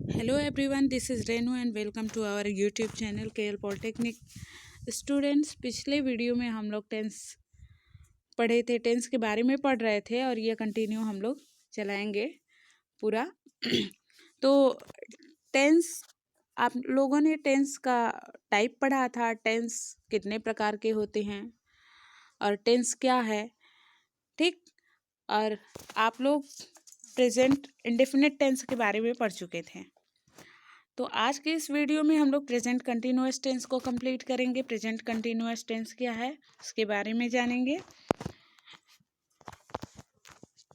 Hello everyone, this is Renu and welcome to our YouTube channel KL Polytechnic students. पिछले video में हम लोग tense पढ़े थे, टेंस के बारे में पढ़ रहे थे और ये कंटिन्यू हम लोग चलाएंगे पूरा। तो टेंस, आप लोगों ने टेंस का टाइप पढ़ा था, टेंस कितने प्रकार के होते हैं और टेंस क्या है, ठीक। और आप लोग प्रेजेंट इंडेफिनिट टेंस के बारे में पढ़ चुके थे। तो आज के इस वीडियो में हम लोग प्रेजेंट कंटिन्यूअस टेंस को कंप्लीट करेंगे। प्रेजेंट कंटिन्यूअस टेंस क्या है उसके बारे में जानेंगे।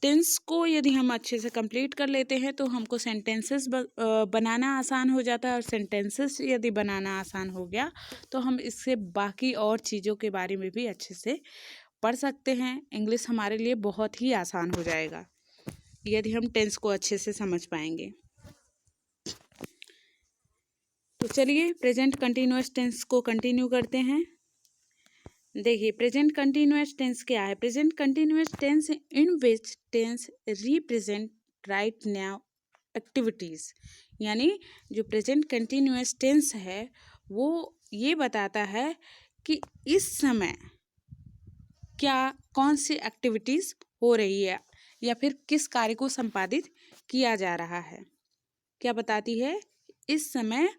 टेंस को यदि हम अच्छे से कंप्लीट कर लेते हैं तो हमको सेंटेंसेस बनाना आसान हो जाता है, और सेंटेंसेस यदि बनाना आसान हो गया तो हम इससे बाकी और चीज़ों के बारे में भी अच्छे से पढ़ सकते हैं। इंग्लिश हमारे लिए बहुत ही आसान हो जाएगा यदि हम टेंस को अच्छे से समझ पाएंगे। तो चलिए प्रेजेंट कंटिन्यूअस टेंस को कंटिन्यू करते हैं। देखिए प्रेजेंट कंटिन्यूअस टेंस क्या है। Present continuous tense in which tense represent right now activities, यानी जो प्रेजेंट कंटिन्यूअस टेंस है वो ये बताता है कि इस समय क्या कौन सी एक्टिविटीज़ हो रही है या फिर किस कार्य को संपादित किया जा रहा है। क्या बताती है, इस समय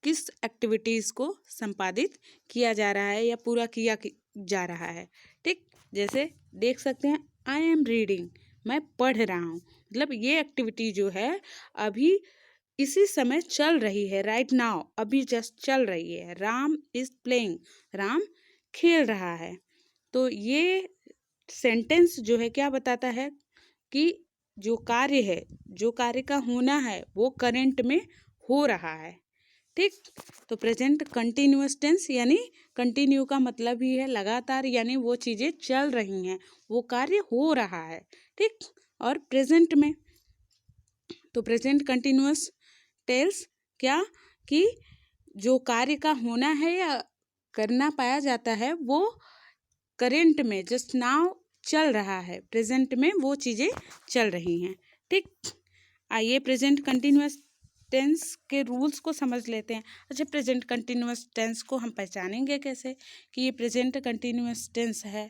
किस एक्टिविटीज़ को संपादित किया जा रहा है या पूरा किया जा रहा है, ठीक। जैसे देख सकते हैं, आई एम रीडिंग, मैं पढ़ रहा हूँ, मतलब ये एक्टिविटी जो है अभी इसी समय चल रही है, राइट नाउ, अभी जस्ट चल रही है। राम इज प्लेइंग, राम खेल रहा है। तो ये सेंटेंस जो है क्या बताता है कि जो कार्य है, जो कार्य का होना है वो करंट में हो रहा है, ठीक। तो प्रेजेंट कंटिन्यूअस टेंस यानी कंटिन्यू का मतलब ही है लगातार, यानी वो चीज़ें चल रही हैं, वो कार्य हो रहा है, ठीक। और प्रेजेंट में, तो प्रेजेंट कंटिन्यूअस टेंस क्या कि जो कार्य का होना है या करना पाया जाता है वो करेंट में जस्ट नाउ चल रहा है, प्रेजेंट में वो चीज़ें चल रही हैं, ठीक। आइए प्रेजेंट कंटिन्यूअस टेंस के रूल्स को समझ लेते हैं। अच्छा, प्रेजेंट कंटिन्यूअस टेंस को हम पहचानेंगे कैसे कि ये प्रेजेंट कंटिन्यूअस टेंस है।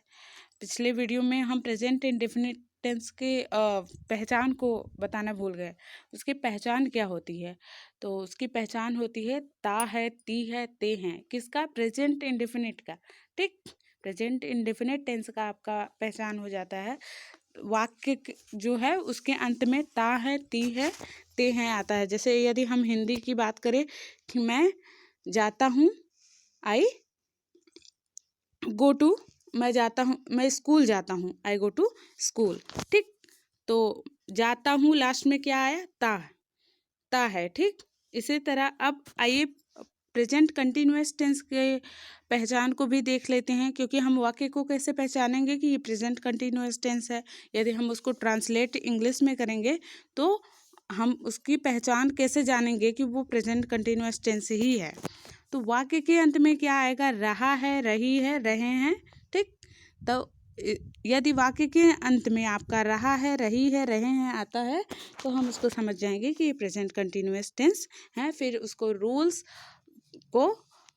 पिछले वीडियो में हम प्रेजेंट इंडेफिनिट टेंस के पहचान को बताना भूल गए। उसकी पहचान क्या होती है, तो उसकी पहचान होती है ता है, ती है, ते हैं। किसका? प्रेजेंट इंडेफिनिट का, ठीक। प्रेजेंट इंडेफिनिट टेंस का आपका पहचान हो जाता है, वाक्य जो है उसके अंत में ता है, ती है, ते हैं आता है। जैसे यदि हम हिंदी की बात करें कि मैं जाता हूँ, आई गो टू, मैं जाता हूँ, मैं स्कूल जाता हूँ, आई गो टू स्कूल, ठीक। तो जाता हूँ लास्ट में क्या आया? ता है, ठीक। इसी तरह अब आइए प्रेजेंट कंटिन्यूअस टेंस के पहचान को भी देख लेते हैं, क्योंकि हम वाक्य को कैसे पहचानेंगे कि ये प्रेजेंट कंटिन्यूअस टेंस है। यदि हम उसको ट्रांसलेट इंग्लिश में करेंगे तो हम उसकी पहचान कैसे जानेंगे कि वो प्रेजेंट कंटिन्यूअस टेंस ही है। तो वाक्य के अंत में क्या आएगा? रहा है, रही है, रहे हैं, ठीक। तो यदि वाक्य के अंत में आपका रहा है, रही है, रहे हैं आता है तो हम उसको समझ जाएंगे कि ये प्रेजेंट कंटिन्यूअस टेंस है। फिर उसको रूल्स को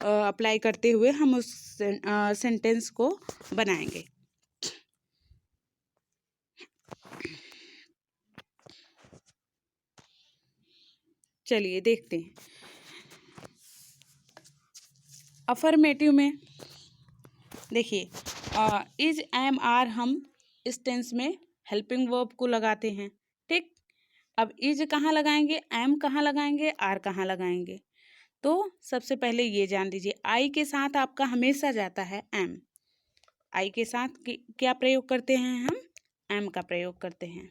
अप्लाई करते हुए हम उस सेंटेंस को बनाएंगे। चलिए देखते हैं। अफर्मेटिव में देखिए इज, एम, आर हम इस टेंस में हेल्पिंग वर्ब को लगाते हैं, ठीक। अब इज कहाँ लगाएंगे, एम कहाँ लगाएंगे, आर कहाँ लगाएंगे? तो सबसे पहले ये जान लीजिए, आई के साथ आपका हमेशा जाता है एम। आई के साथ क्या प्रयोग करते हैं हम? एम का प्रयोग करते हैं।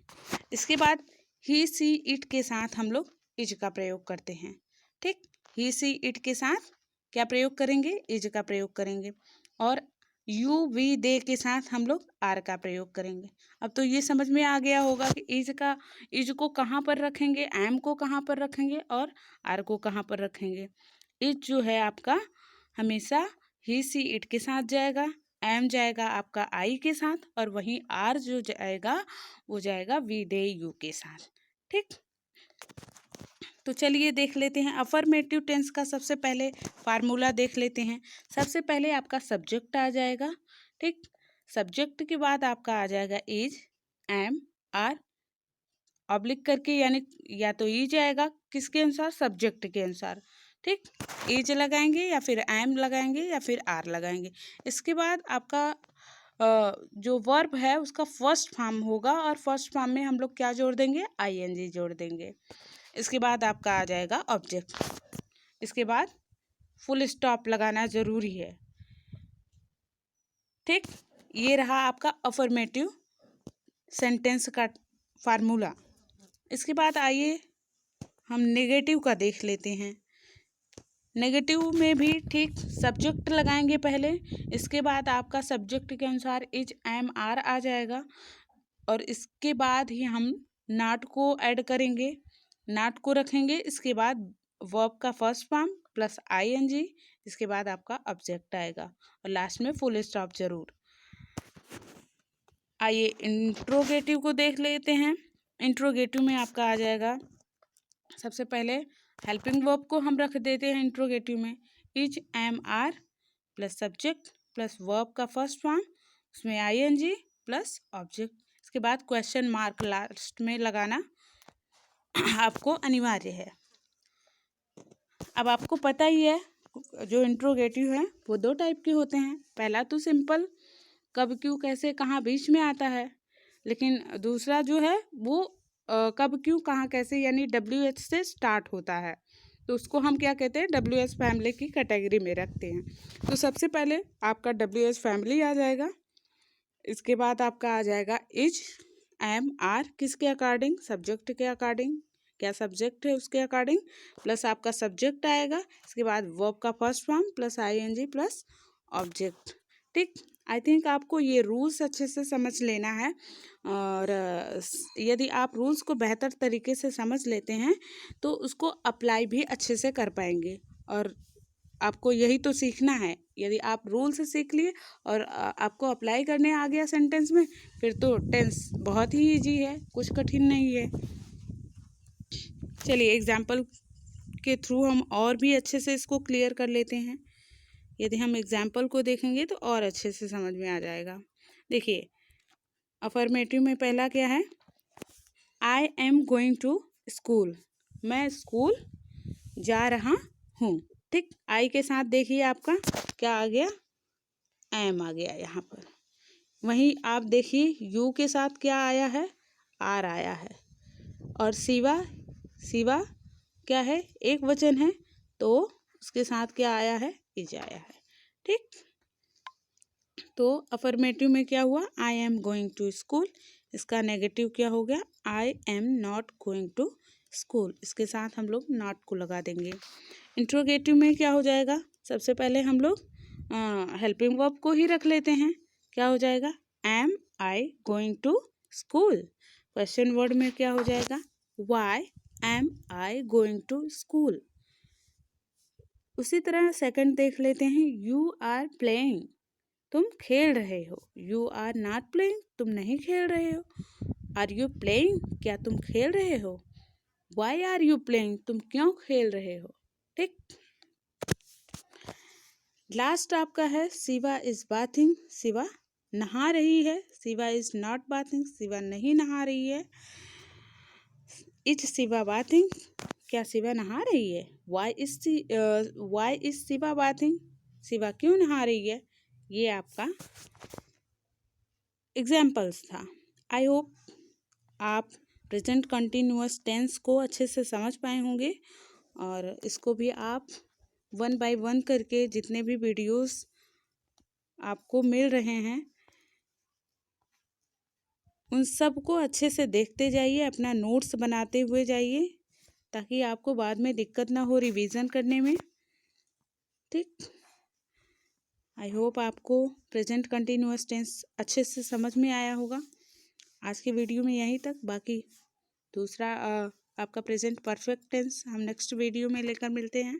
इसके बाद ही, सी, इट के साथ हम लोग इज का प्रयोग करते हैं, ठीक। ही, सी, इट के साथ क्या प्रयोग करेंगे? इज का प्रयोग करेंगे। और यू, वी, दे के साथ हम लोग आर का प्रयोग करेंगे। अब तो ये समझ में आ गया होगा कि इज को कहाँ पर रखेंगे, एम को कहाँ पर रखेंगे और आर को कहाँ पर रखेंगे। इज जो है आपका हमेशा ही, सी, इट के साथ जाएगा, एम जाएगा आपका आई के साथ, और वहीं आर जो जाएगा वो जाएगा वी, दे, यू के साथ, ठीक। तो चलिए देख लेते हैं अफर्मेटिव टेंस का सबसे पहले फार्मूला देख लेते हैं। सबसे पहले आपका सब्जेक्ट आ जाएगा, ठीक। सब्जेक्ट के बाद आपका आ जाएगा इज, एम, आर, ऑब्लिक करके, यानी या तो इज आएगा किसके अनुसार, सब्जेक्ट के अनुसार, ठीक। इज लगाएंगे या फिर एम लगाएंगे या फिर आर लगाएंगे। इसके बाद आपका जो वर्ब है उसका फर्स्ट फॉर्म होगा और फर्स्ट फॉर्म में हम लोग क्या जोड़ देंगे, आईएनजी जोड़ देंगे। इसके बाद आपका आ जाएगा ऑब्जेक्ट। इसके बाद फुल स्टॉप लगाना ज़रूरी है, ठीक। ये रहा आपका अफर्मेटिव सेंटेंस का फार्मूला। इसके बाद आइए हम नेगेटिव का देख लेते हैं। नेगेटिव में भी ठीक सब्जेक्ट लगाएंगे पहले, इसके बाद आपका सब्जेक्ट के अनुसार इज, एम, आर आ जाएगा और इसके बाद ही हम नॉट को ऐड करेंगे, नॉट को रखेंगे। इसके बाद वर्ब का फर्स्ट फॉर्म प्लस आईएनजी, इसके बाद आपका ऑब्जेक्ट आएगा और लास्ट में फुल स्टॉप जरूर। आइए इंट्रोगेटिव को देख लेते हैं। इंट्रोगेटिव में आपका आ जाएगा सबसे पहले हेल्पिंग वर्ब को हम रख देते हैं इंट्रोगेटिव में, is, am, are plus subject plus verb का फर्स्ट फॉर्म, उसमें आईएनजी प्लस ऑब्जेक्ट। इसके बाद क्वेश्चन मार्क लास्ट में लगाना आपको अनिवार्य है। अब आपको पता ही है जो इंट्रोगेटिव है वो दो टाइप के होते हैं। पहला तो सिंपल कब, क्यों, कैसे, कहाँ, बीच में आता है, लेकिन दूसरा जो है वो कब, क्यों, कहाँ, कैसे यानी WH से स्टार्ट होता है, तो उसको हम क्या कहते हैं, WH फैमिली की कैटेगरी में रखते हैं। तो सबसे पहले आपका WH फैमिली आ जाएगा। इसके बाद आपका आ जाएगा इज, एम, आर किसके अकॉर्डिंग, सब्जेक्ट के अकॉर्डिंग, क्या सब्जेक्ट है उसके अकॉर्डिंग, प्लस आपका सब्जेक्ट आएगा। इसके बाद वर्ब का first form plus ING plus object, ठीक। आई थिंक आपको ये रूल्स अच्छे से समझ लेना है और यदि आप रूल्स को बेहतर तरीके से समझ लेते हैं तो उसको अप्लाई भी अच्छे से कर पाएंगे। और आपको यही तो सीखना है। यदि आप रूल से सीख लिए और आपको अप्लाई करने आ गया सेंटेंस में, फिर तो टेंस बहुत ही इजी है, कुछ कठिन नहीं है। चलिए एग्जाम्पल के थ्रू हम और भी अच्छे से इसको क्लियर कर लेते हैं। यदि हम एग्जाम्पल को देखेंगे तो और अच्छे से समझ में आ जाएगा। देखिए अफर्मेटिव में पहला क्या है, I am going to school, मैं स्कूल जा रहा हूँ, ठीक। आई के साथ देखिए आपका क्या आ गया, एम आ गया यहाँ पर। वहीं आप देखिए यू के साथ क्या आया है, आर आया है। और शिवा, शिवा क्या है, एक वचन है तो उसके साथ क्या आया है, इज आया है, ठीक। तो अफर्मेटिव में क्या हुआ, I am going to school, इसका नेगेटिव क्या हो गया, I am not going to school, इसके साथ हम लोग नॉट को लगा देंगे। इंट्रोगेटिव में क्या हो जाएगा, सबसे पहले हम लोग हेल्पिंग वर्ब को ही रख लेते हैं। क्या हो जाएगा, am I going to school. Question word में क्या हो जाएगा, why am I going to school. उसी तरह सेकंड देख लेते हैं, यू आर प्लेइंग, तुम खेल रहे हो। यू आर नॉट प्लेइंग, तुम नहीं खेल रहे हो। आर यू प्लेइंग, क्या तुम खेल रहे हो। वाई आर यू प्लेइंग, तुम क्यों खेल रहे हो, ठीक। लास्ट आपका है शिवा इज बाथिंग, शिवा नहा रही है। Shiva is not bathing, Shiva नहीं नहा रही है। इज शिवा बाथिंग, क्या शिवा नहा रही है। Why is Shiva bathing, Shiva क्यों नहा रही है। ये आपका एग्जाम्पल्स था। आई होप आप प्रेजेंट कंटिन्यूअस टेंस को अच्छे से समझ पाए होंगे और इसको भी आप 1 बाय 1 करके जितने भी वीडियोस आपको मिल रहे हैं उन सब को अच्छे से देखते जाइए, अपना नोट्स बनाते हुए जाइए ताकि आपको बाद में दिक्कत ना हो रिवीजन करने में, ठीक। आई होप आपको प्रेजेंट कंटिन्यूअस टेंस अच्छे से समझ में आया होगा। आज के वीडियो में यहीं तक, बाकी दूसरा आपका प्रेजेंट परफेक्ट टेंस हम नेक्स्ट वीडियो में लेकर मिलते हैं।